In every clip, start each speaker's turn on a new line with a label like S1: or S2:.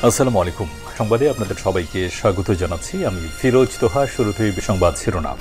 S1: আসসালামু আলাইকুম। সংবাদে আপনাদের সবাইকে স্বাগত জানাচ্ছি। আমি ফিরোজ তোহা। শুরুতেই সংবাদ শিরোনাম।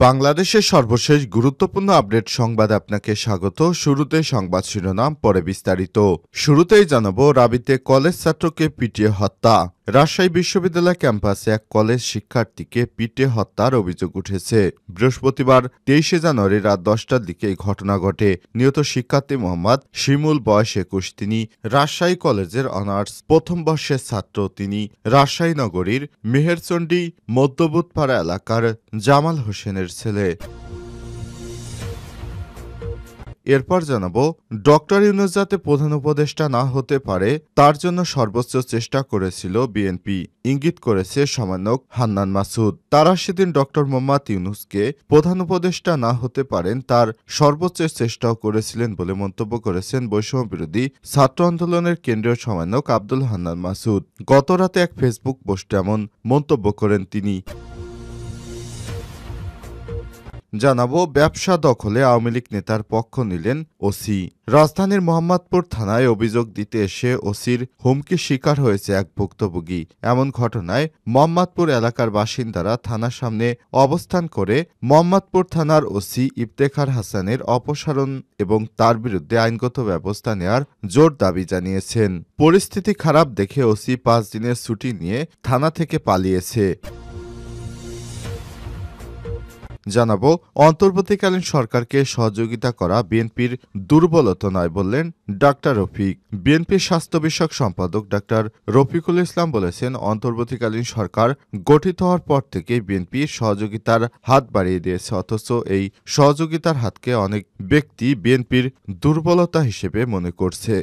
S2: বাংলাদেশের সর্বশেষ গুরুত্বপূর্ণ আপডেট সংবাদে আপনাকে স্বাগত। শুরুতে সংবাদ শিরোনাম, পরে বিস্তারিত। শুরুতেই জানাবো, রাবিতে কলেজ ছাত্রকে পিটিয়ে হত্যা। রাজশাহী বিশ্ববিদ্যালয় ক্যাম্পাসে এক কলেজ শিক্ষার্থীকে পিটিয়ে হত্যার অভিযোগ উঠেছে। বৃহস্পতিবার 23 জানুয়ারি রাত 10টার দিকে এই ঘটনা ঘটে। নিহত শিক্ষার্থী মোহাম্মদ শিমুল, বয়স 21। তিনি রাজশাহী কলেজের অনার্স প্রথম বর্ষের ছাত্র। তিনি রাজশাহী নগরীর মেহেরচণ্ডী মধ্যবুধপাড়া এলাকার জামাল হোসেনের ছেলে। এরপর জানাবো, ডক্টর ইউনূস যাতে প্রধান উপদেষ্টা না হতে পারে তার জন্য সর্বোচ্চ চেষ্টা করেছিল বিএনপি, ইঙ্গিত করেছে সমন্বয়ক হান্নান মাসুদ। তারা সেদিন ডক্টর মোহাম্মদ ইউনূসকে প্রধান উপদেষ্টা না হতে পারেন তার সর্বোচ্চ চেষ্টাও করেছিলেন বলে মন্তব্য করেছেন বৈষম্য বিরোধী ছাত্র আন্দোলনের কেন্দ্রীয় সমন্বয়ক আব্দুল হান্নান মাসুদ। গতরাতে এক ফেসবুক পোস্টে এমন মন্তব্য করেন তিনি। জানাবো, ব্যবসা দখলে আওয়ামী লীগ নেতার পক্ষ নিলেন ওসি। রাজধানীর মোহাম্মদপুর থানায় অভিযোগ দিতে এসে ওসির হুমকির শিকার হয়েছে এক ভুক্তভোগী। এমন ঘটনায় মোহাম্মদপুর এলাকার বাসিন্দারা থানার সামনে অবস্থান করে মোহাম্মদপুর থানার ওসি ইফতেখার হাসানের অপসারণ এবং তার বিরুদ্ধে আইনগত ব্যবস্থা নেয়ার জোর দাবি জানিয়েছেন। পরিস্থিতি খারাপ দেখে ওসি 5 দিনের ছুটি নিয়ে থানা থেকে পালিয়েছে। জানাবো, অন্তর্বর্তীকালীন সরকারকে সহযোগিতা করা বিএনপির দুর্বলতা নয় বললেন ডাক্তার রফিক। বিএনপির স্বাস্থ্য বিষয়ক সম্পাদক ডাক্তার রফিকুল ইসলাম বলেছেন, অন্তর্বর্তীকালীন সরকার গঠিত হওয়ার পর থেকে বিএনপি সহযোগিতার হাত বাড়িয়ে দিয়েছে, অথচ এই সহযোগিতার হাতকে অনেক ব্যক্তি বিএনপির দুর্বলতা হিসেবে মনে করছে।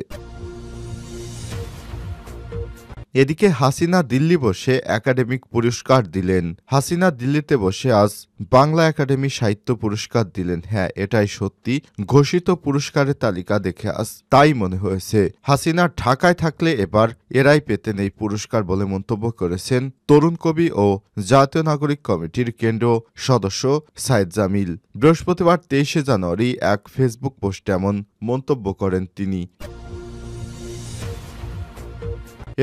S2: এদিকে হাসিনা দিল্লি বসে একাডেমিক পুরস্কার দিলেন। হাসিনা দিল্লিতে বসে আজ বাংলা একাডেমি সাহিত্য পুরস্কার দিলেন। হ্যাঁ, এটাই সত্যি। ঘোষিত পুরস্কারের তালিকা দেখে আজ তাই মনে হয়েছে। হাসিনা ঢাকায় থাকলে এবার এরাই পেতেন এই পুরস্কার বলে মন্তব্য করেছেন তরুণ কবি ও জাতীয় নাগরিক কমিটির কেন্দ্রীয় সদস্য সাইদ জামিল। বৃহস্পতিবার 23 জানুয়ারি এক ফেসবুক পোস্টে এমন মন্তব্য করেন তিনি।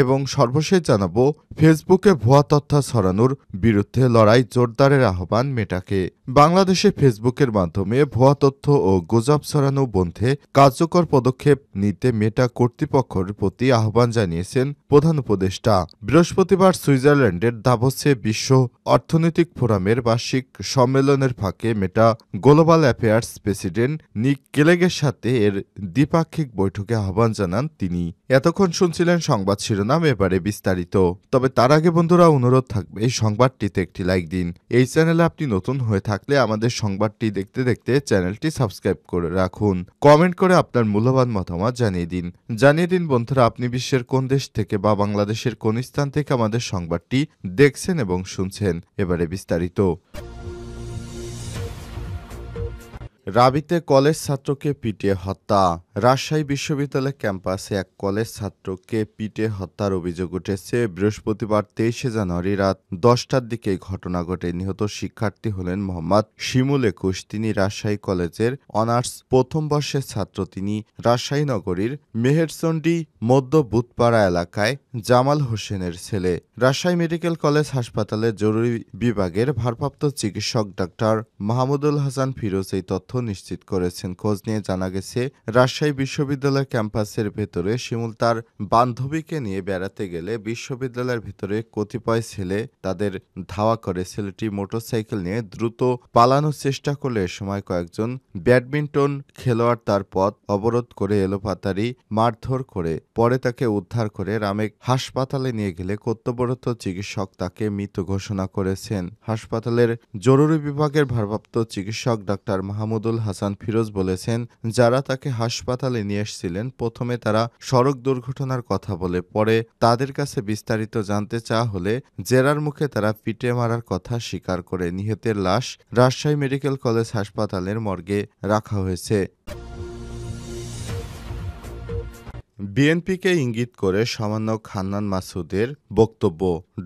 S2: এবং সর্বশেষ জানাবো, ফেসবুকে ভুয়া তথ্য ছড়ানোর বিরুদ্ধে লড়াই জোরদারের আহ্বান মেটাকে। বাংলাদেশে ফেসবুকের মাধ্যমে ভুয়া তথ্য ও গুজব ছড়ানো বন্ধে কার্যকর পদক্ষেপ নিতে মেটা কর্তৃপক্ষের প্রতি আহ্বান জানিয়েছেন প্রধান উপদেষ্টা। বৃহস্পতিবার সুইজারল্যান্ডের দাভোসে বিশ্ব অর্থনৈতিক ফোরামের বার্ষিক সম্মেলনের ফাঁকে মেটা গ্লোবাল অ্যাফেয়ার্স প্রেসিডেন্ট নিক কেলেগের সাথে এর দ্বিপাক্ষিক বৈঠকে আহ্বান জানান তিনি। এতক্ষণ শুনছিলেন সংবাদ শিরোনাম, এবারে বিস্তারিত। তবে তার আগে বন্ধুরা, অনুরোধ থাকবে এই সংবাদটিতে একটি লাইক দিন। এই চ্যানেলে আপনি নতুন হয়ে থাকলে আমাদের সংবাদটি দেখতে দেখতে চ্যানেলটি সাবস্ক্রাইব করে রাখুন। কমেন্ট করে আপনার মূল্যবান মতামত জানিয়ে দিন বন্ধুরা, আপনি বিশ্বের কোন দেশ থেকে বা বাংলাদেশের কোন স্থান থেকে আমাদের সংবাদটি দেখছেন এবং শুনছেন। এবারে বিস্তারিত। রাবিতে কলেজ ছাত্রকে পিটিয়ে হত্যা। রাজশাহী বিশ্ববিদ্যালয় ক্যাম্পাসে এক কলেজ ছাত্রকে পিটিয়ে হত্যার অভিযোগ উঠেছে। বৃহস্পতিবার 23 জানুয়ারি রাত 10টার দিকে ঘটনা ঘটে। নিহত শিক্ষার্থী হলেন মোহাম্মদ শিমুল, 21। তিনি রাজশাহী কলেজের অনার্স প্রথম বর্ষের ছাত্র। তিনি রাজশাহী নগরীর মেহেরচণ্ডী মধ্যবুধপাড়া এলাকায় জামাল হোসেনের ছেলে। রাজশাহী মেডিকেল কলেজ হাসপাতালের জরুরি বিভাগের ভারপ্রাপ্ত চিকিৎসক ডাক্তার মাহমুদুল হাসান ফিরোজ এই তথ্য নিশ্চিত করেছেন। খোঁজ নিয়ে জানা গেছে, রাজশাহী বিশ্ববিদ্যালয় ক্যাম্পাসের ভেতরে শিমুল তার বান্ধবীকে নিয়ে বেড়াতে গেলে বিশ্ববিদ্যালয়ের ভেতরে কতিপয় ছেলে তাদের ধাওয়া করে। ছেলেটি মোটরসাইকেল নিয়ে দ্রুত পালানোর চেষ্টা করলে এ সময় কয়েকজন ব্যাডমিন্টন খেলোয়াড় তার পথ অবরোধ করে এলোপাতাড়ি মারধর করে পরে তাকে উদ্ধার করে রামেক হাসপাতালে নিয়ে গেলে কর্তব্যরত চিকিৎসক তাকে মৃত ঘোষণা করেছেন। হাসপাতালের জরুরি বিভাগের ভারপ্রাপ্ত চিকিৎসক ডাক্তার মাহমুদুল হাসান ফিরোজ বলেছেন, যারা তাকে হাসপাতালে নিয়ে এসেছিলেন প্রথমে তারা সড়ক দুর্ঘটনার কথা বলে, পরে তাদের কাছে বিস্তারিত জানতে চাওয়া হলে জেরার মুখে তারা পিটে মারার কথা স্বীকার করে। নিহতের লাশ রাজশাহী মেডিকেল কলেজ হাসপাতালের মর্গে রাখা হয়েছে। বিএনপিকে ইঙ্গিত করে সামান্য হান্নান মাসুদের বক্তব্য।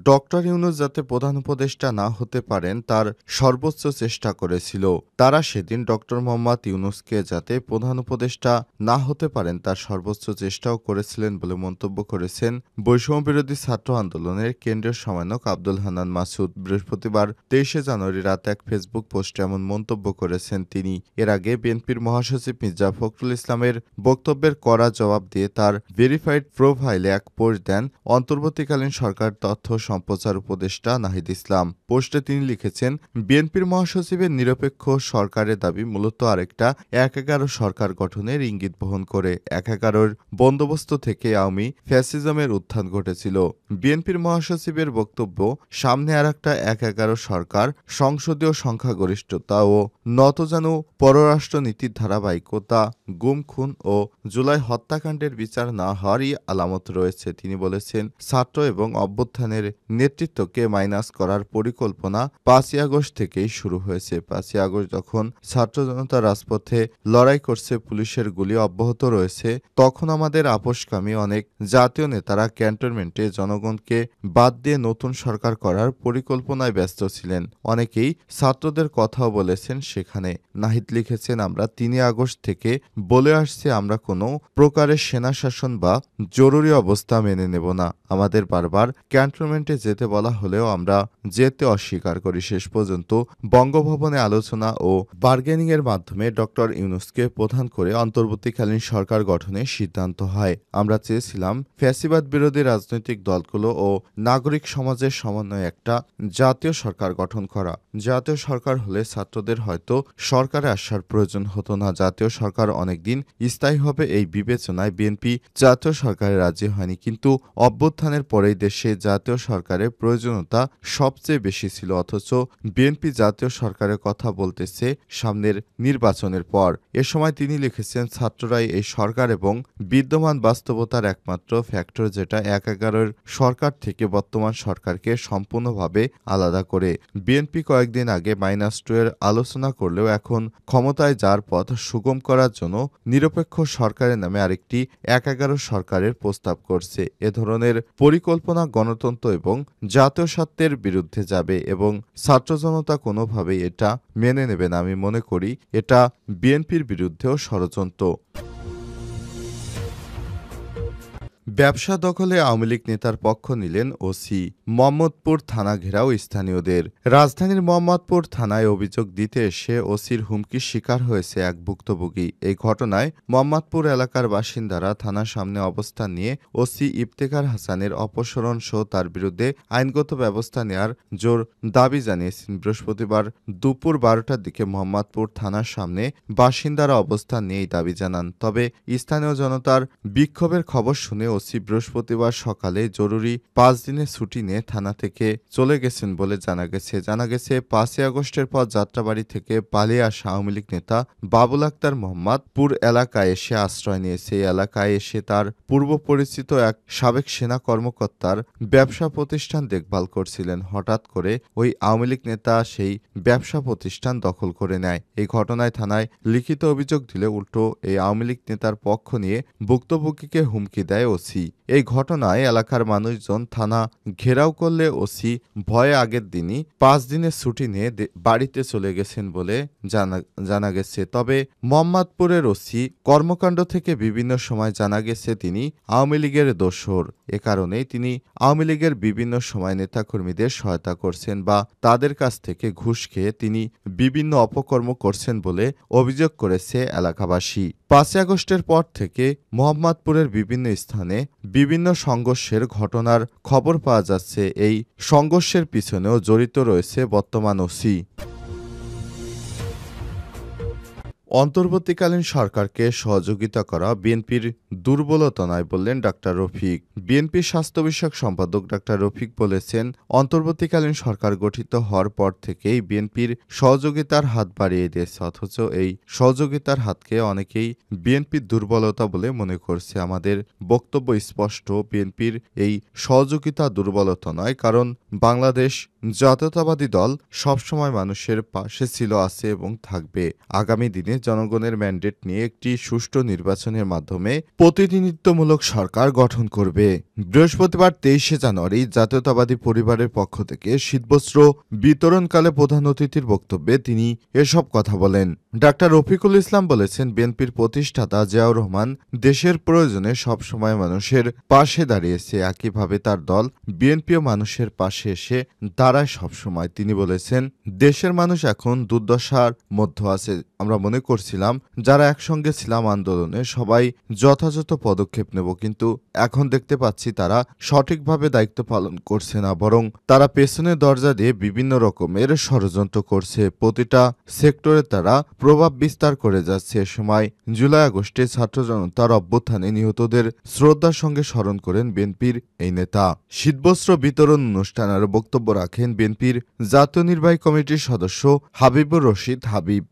S2: ডক্টর ইউনূস যাতে প্রধান উপদেষ্টা না হতে পারেন তার সর্বোচ্চ চেষ্টা করেছিল। তারা সেদিন ডক্টর মোহাম্মদ ইউনূসকে যাতে প্রধান উপদেষ্টা না হতে পারেন তার সর্বোচ্চ চেষ্টাও করেছিলেন বলে মন্তব্য করেছেন বৈষম্যবিরোধী ছাত্র আন্দোলনের কেন্দ্রীয় সমন্বয়ক আব্দুল হান্নান মাসুদ। বৃহস্পতিবার 23শে জানুয়ারি রাতে এক ফেসবুক পোস্টে এমন মন্তব্য করেছেন তিনি। এর আগে বিএনপির মহাসচিব মির্জা ফখরুল ইসলামের বক্তব্যের কড়া জবাব দিয়ে তার ভেরিফাইড প্রোফাইলে এক পোস্ট দেন অন্তর্বর্তীকালীন সরকার তথ্য সম্প্রচার উপদেষ্টা নাহিদ ইসলাম। পোস্টে তিনি লিখেছেন, বিএনপির মহাসচিবের নিরপেক্ষ সরকারের দাবি মূলত আরেকটা ১/১১ সরকার গঠনের ইঙ্গিত বহন করে। ১/১১-র বন্দোবস্ত থেকে আওয়ামী ফ্যাসিজমের উত্থান ঘটেছিল। বিএনপির মহাসচিবের বক্তব্য, সামনে আরেকটা ১/১১ সরকার, সংসদীয় সংখ্যাগরিষ্ঠতা ও নতজানু পররাষ্ট্রনীতির ধারাবাহিকতা, গুম খুন ও জুলাই হত্যাকাণ্ডের বিচার না হওয়ারই আলামত রয়েছে। তিনি বলেছেন, ছাত্র এবং অভ্যুত্থানের নেতৃত্বকে মাইনাস করার পরিকল্পনা ৫ই আগস্ট থেকেই শুরু হয়েছে। ৫ই আগস্ট যখন ছাত্র জনতা রাজপথে লড়াই করছে, পুলিশের গুলি অব্যাহত রয়েছে, তখন আমাদের আপোষকামী অনেক জাতীয় নেতারা ক্যান্টনমেন্টে জনগণকে বাদ দিয়ে নতুন সরকার করার পরিকল্পনায় ব্যস্ত ছিলেন। অনেকেই ছাত্রদের কথাও বলেছেন সেখানে। নাহিদ লিখেছেন, আমরা ৩ আগস্ট থেকে বলে আসছি আমরা কোনো প্রকারের সেনা শাসন বা জরুরি অবস্থা মেনে নেব না। আমাদের বারবার ক্যান্টনমেন্টে যেতে বলা হলেও আমরা যেতে অস্বীকার করি। শেষ পর্যন্ত বঙ্গভবনে আলোচনা ও বার্গেনিং এর মাধ্যমে ডক্টর ইউনূসকে প্রধান করে অন্তর্বর্তীকালীন সরকার গঠনের সিদ্ধান্ত হয়। আমরা চেয়েছিলাম ফ্যাসিবাদ বিরোধী রাজনৈতিক দলগুলো ও নাগরিক সমাজের সমন্বয়ে একটা জাতীয় সরকার গঠন করা। জাতীয় সরকার হলে ছাত্রদের হয়তো সরকারে আসার প্রয়োজন হতো না। জাতীয় সরকার অনেকদিন স্থায়ী হবে এই বিবেচনায় বিএনপি জাতীয় সরকারে রাজি হয়নি, কিন্তু অভ্যুত্থানের পরেই দেশে জাতীয় সরকারের প্রয়োজনীয়তা সবচেয়ে বেশি ছিল। অথচ বিএনপি জাতীয় সরকারের কথা বলতেছে সামনের নির্বাচনের পর। এ সময় তিনি লিখেছেন, ছাত্ররাই এই সরকার এবং বিদ্যমান বাস্তবতার একমাত্র ফ্যাক্টর যেটা ১/১১-র সরকার থেকে বর্তমান সরকারকে সম্পূর্ণভাবে আলাদা করে। বিএনপি কয়েকদিন আগে -2 এর আলোচনা করলেও এখন ক্ষমতায় যাওয়ার পথ সুগম করার জন্য নিরপেক্ষ সরকারের নামে আরেকটি ১/১১ সরকারের প্রস্তাব করছে। এ ধরনের পরিকল্পনা গণতন্ত্র এবং জাতীয় স্বার্থের বিরুদ্ধে যাবে এবং ছাত্র জনতা কোনোভাবেই এটা মেনে নেবে না। আমি মনে করি এটা বিএনপির বিরুদ্ধেও ষড়যন্ত্র। ব্যবসা দখলে আওয়ামী লীগ নেতার পক্ষ নিলেন ওসি। মোহাম্মদপুর থানা ঘেরাও স্থানীয়দের। রাজধানীর মোহাম্মদপুর থানায় অভিযোগ দিতে এসে ওসির হুমকির শিকার হয়েছে এক ভুক্তভোগী। এই ঘটনায় মোহাম্মদপুর এলাকার বাসিন্দারা থানার সামনে অবস্থান নিয়ে ওসি ইফতেখার হাসানের অপসারণ সহ তার বিরুদ্ধে আইনগত ব্যবস্থা নেওয়ার জোর দাবি জানিয়েছেন। বৃহস্পতিবার দুপুর ১২টার দিকে মোহাম্মদপুর থানার সামনে বাসিন্দারা অবস্থান নিয়ে এই দাবি জানান। তবে স্থানীয় জনতার বিক্ষোভের খবর শুনে ওসি বৃহস্পতিবার সকালে জরুরি ৫ দিনের ছুটি নিয়ে থানা থেকে চলে গেছেন বলে জানা গেছে ৫ই আগস্টের পর যাত্রাবাড়ি থেকে পালিয়ে আসা আওয়ামী লীগ নেতা বাবুল আক্তার মোহাম্মদপুর এলাকায় এসে আশ্রয় নিয়েছে। এই এলাকায় এসে তার পূর্ব পরিচিত এক সাবেক সেনা কর্মকর্তার ব্যবসা প্রতিষ্ঠান দেখভাল করছিলেন। হঠাৎ করে ওই আওয়ামী লীগ নেতা সেই ব্যবসা প্রতিষ্ঠান দখল করে নেয়। এই ঘটনায় থানায় লিখিত অভিযোগ দিলে উল্টো এই আওয়ামী লীগ নেতার পক্ষ নিয়ে ভুক্তভোগীকে হুমকি দেয় ওসি। এই ঘটনায় এলাকার মানুষজন থানা ঘেরাও করলে ওসি ভয়ে আগের দিনই ৫ দিনের ছুটি নিয়ে বাড়িতে চলে গেছেন বলে জানা গেছে। তবে মোহাম্মদপুরের ওসি কর্মকাণ্ড থেকে বিভিন্ন সময় জানা গেছে তিনি আওয়ামী লীগের দোসর। এ কারণেই তিনি আওয়ামী লীগের বিভিন্ন সময় নেতাকর্মীদের সহায়তা করছেন বা তাদের কাছ থেকে ঘুষ খেয়ে তিনি বিভিন্ন অপকর্ম করছেন বলে অভিযোগ করেছে এলাকাবাসী। ৫ই আগস্টের পর থেকে মোহাম্মদপুরের বিভিন্ন স্থানে বিভিন্ন সংঘর্ষের ঘটনার খবর পাওয়া যাচ্ছে। এই সংঘর্ষের পিছনেও জড়িত রয়েছে বর্তমান ওসি। অন্তর্বর্তীকালীন সরকারকে সহযোগিতা করা বিএনপির দুর্বলতা নয় বললেন ডাক্তার রফিক। বিএনপির স্বাস্থ্য বিষয়ক সম্পাদক ডাক্তার রফিক বলেছেন, অন্তর্বর্তীকালীন সরকার গঠিত হওয়ার পর থেকেই বিএনপির সহযোগিতার হাত বাড়িয়ে দিয়েছে। অথচ এই সহযোগিতার হাতকে অনেকেই বিএনপির দুর্বলতা বলে মনে করছে। আমাদের বক্তব্য স্পষ্ট, বিএনপির এই সহযোগিতা দুর্বলতা নয়, কারণ বাংলাদেশ জাতীয়তাবাদী দল সবসময় মানুষের পাশে ছিল, আছে এবং থাকবে। আগামী দিনে জনগণের ম্যান্ডেট নিয়ে একটি সুষ্ঠু নির্বাচনের মাধ্যমে প্রতিনিধিত্বমূলক সরকার গঠন করবে। বৃহস্পতিবার 23শে জানুয়ারি জাতীয়তাবাদী পরিবারের পক্ষ থেকে শীতবস্ত্র বিতরণকালে প্রধান অতিথির বক্তব্যে তিনি এসব কথা বলেন। ডাক্তার রফিকুল ইসলাম বলেছেন, বিএনপির প্রতিষ্ঠাতা জিয়াউর রহমান দেশের প্রয়োজনে সবসময় মানুষের পাশে দাঁড়িয়েছে। একইভাবে তার দল বিএনপিও মানুষের পাশে এসে দাঁড়ায় সবসময়। তিনি বলেছেন, দেশের মানুষ এখন দুর্দশার মধ্যে আছে। আমরা মনে করছিলাম যারা একসঙ্গে ছিলাম আন্দোলনে সবাই যথাযথ পদক্ষেপ নেব, কিন্তু এখন দেখতে পাচ্ছি তারা সঠিকভাবে দায়িত্ব পালন করছে না, বরং তারা পেছনের দরজা দিয়ে বিভিন্ন রকমের ষড়যন্ত্র করছে। প্রতিটা সেক্টরে তারা প্রভাব বিস্তার করে যাচ্ছে। এ সময় জুলাই আগস্টে ছাত্র জনতার অভ্যুত্থানে নিহতদের শ্রদ্ধার সঙ্গে স্মরণ করেন বিএনপির এই নেতা। শীতবস্ত্র বিতরণ অনুষ্ঠানে আরও বক্তব্য রাখেন বিএনপির জাতীয় নির্বাহী কমিটির সদস্য হাবিবুর রশিদ হাবিব।